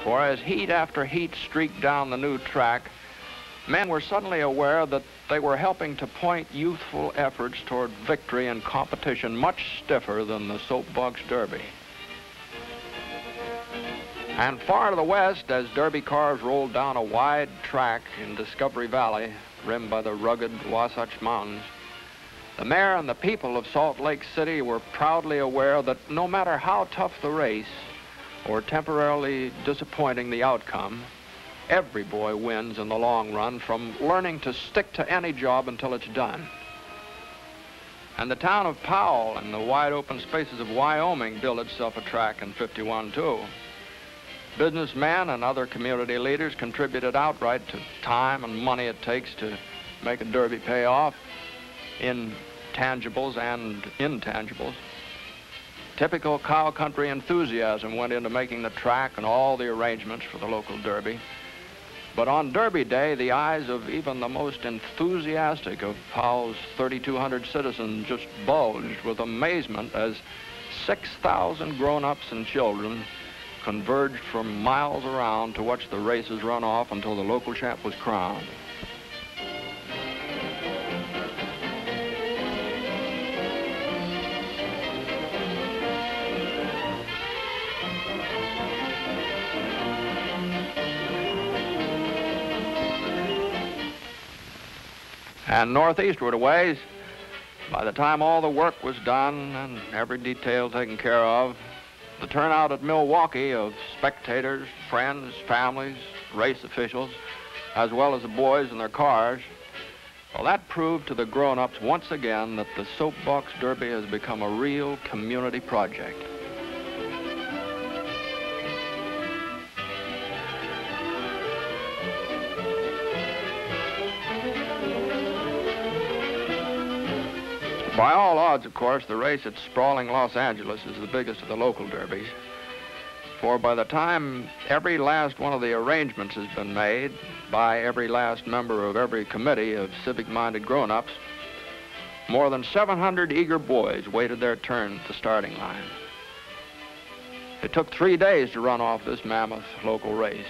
For as heat after heat streaked down the new track, men were suddenly aware that they were helping to point youthful efforts toward victory in competition much stiffer than the Soapbox Derby. And far to the west, as Derby cars rolled down a wide track in Discovery Valley, rimmed by the rugged Wasatch Mountains, the mayor and the people of Salt Lake City were proudly aware that no matter how tough the race or temporarily disappointing the outcome, every boy wins in the long run from learning to stick to any job until it's done. And the town of Powell and the wide open spaces of Wyoming built itself a track in '51 too. Businessmen and other community leaders contributed outright to time and money it takes to make a derby pay off in tangibles and intangibles. Typical cow country enthusiasm went into making the track and all the arrangements for the local derby. But on Derby Day, the eyes of even the most enthusiastic of Powell's 3,200 citizens just bulged with amazement as 6,000 grown-ups and children converged from miles around to watch the races run off until the local champ was crowned. And northeastward a ways, by the time all the work was done and every detail taken care of, the turnout at Milwaukee of spectators, friends, families, race officials, as well as the boys in their cars, well, that proved to the grown-ups once again that the Soapbox Derby has become a real community project. By all odds, of course, the race at sprawling Los Angeles is the biggest of the local derbies. For by the time every last one of the arrangements has been made by every last member of every committee of civic-minded grown-ups, more than 700 eager boys waited their turn at the starting line. It took 3 days to run off this mammoth local race.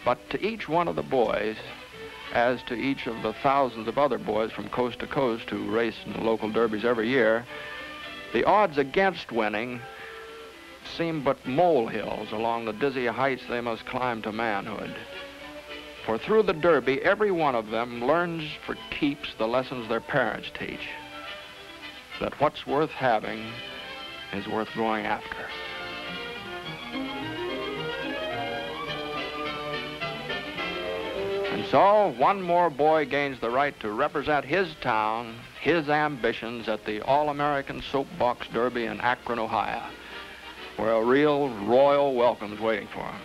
But to each one of the boys, as to each of the thousands of other boys from coast to coast who race in the local derbies every year, the odds against winning seem but molehills along the dizzy heights they must climb to manhood. For through the derby, every one of them learns for keeps the lessons their parents teach, that what's worth having is worth going after. And so, one more boy gains the right to represent his town, his ambitions at the All-American Soapbox Derby in Akron, Ohio, where a real royal welcome's waiting for him.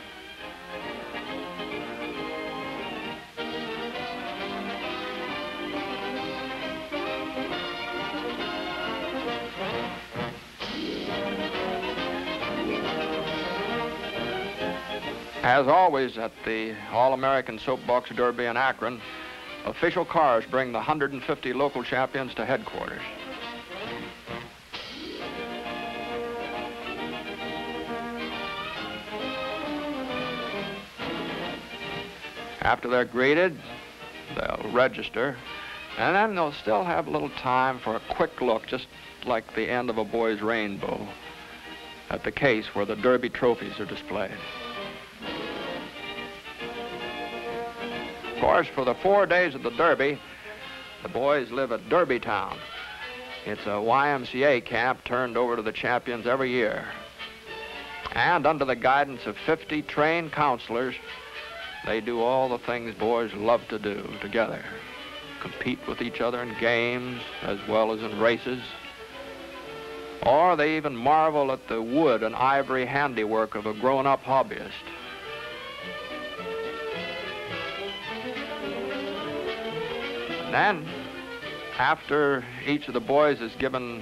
As always at the All-American Soapbox Derby in Akron, official cars bring the 150 local champions to headquarters. After they're greeted, they'll register, and then they'll still have a little time for a quick look, just like the end of a boy's rainbow, at the case where the Derby trophies are displayed. Of course, for the 4 days of the Derby, the boys live at Derbytown. It's a YMCA camp turned over to the champions every year. And under the guidance of 50 trained counselors, they do all the things boys love to do together. Compete with each other in games as well as in races. Or they even marvel at the wood and ivory handiwork of a grown-up hobbyist. And then, after each of the boys is given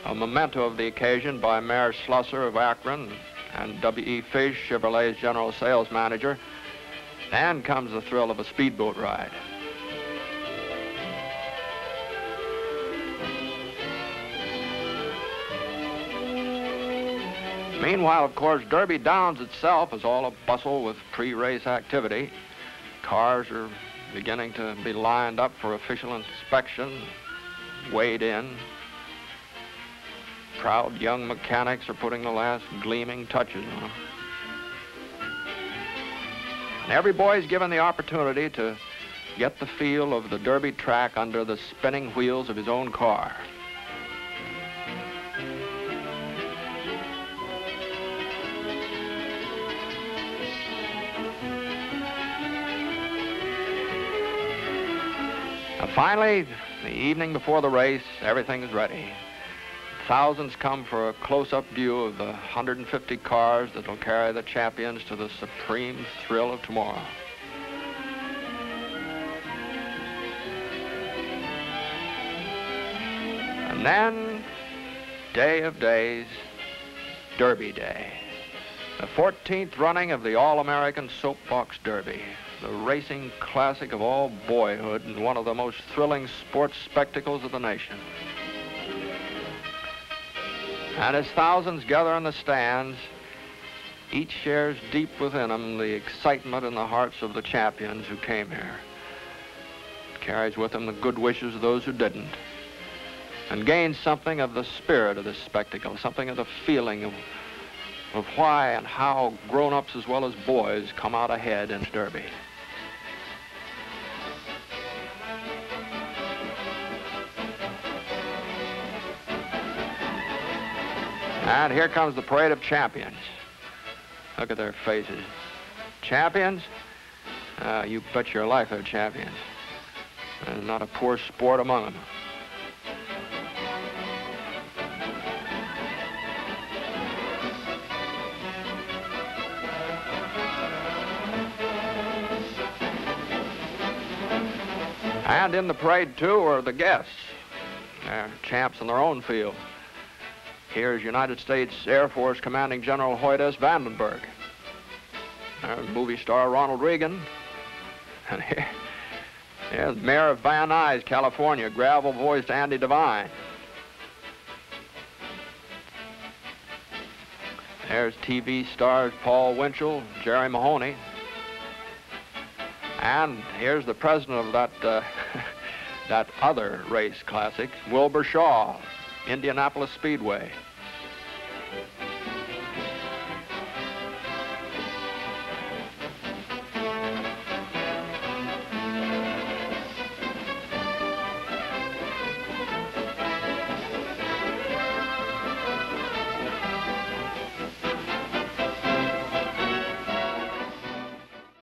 a memento of the occasion by Mayor Slusser of Akron and W.E. Fish, Chevrolet's general sales manager, then comes the thrill of a speedboat ride. Meanwhile, of course, Derby Downs itself is all a bustle with pre-race activity. Cars are beginning to be lined up for official inspection, weighed in. Proud young mechanics are putting the last gleaming touches on them. And every boy's given the opportunity to get the feel of the Derby track under the spinning wheels of his own car. And finally, the evening before the race, everything is ready. Thousands come for a close-up view of the 150 cars that will carry the champions to the supreme thrill of tomorrow. And then, day of days, Derby Day. The 14th running of the All-American Soapbox Derby, the racing classic of all boyhood and one of the most thrilling sports spectacles of the nation. And as thousands gather in the stands, each shares deep within them the excitement in the hearts of the champions who came here. It carries with them the good wishes of those who didn't, and gains something of the spirit of this spectacle, something of the feeling of why and how grown-ups as well as boys come out ahead in Derby. And here comes the parade of champions. Look at their faces. Champions? You bet your life they're champions. There's not a poor sport among them. And in the parade, too, are the guests. They're champs in their own field. Here's United States Air Force Commanding General Hoyt S. Vandenberg. There's movie star Ronald Reagan. And here's Mayor of Van Nuys, California, gravel-voiced Andy Devine. There's TV stars Paul Winchell, Jerry Mahoney. And here's the president of that other race classic, Wilbur Shaw, Indianapolis Speedway.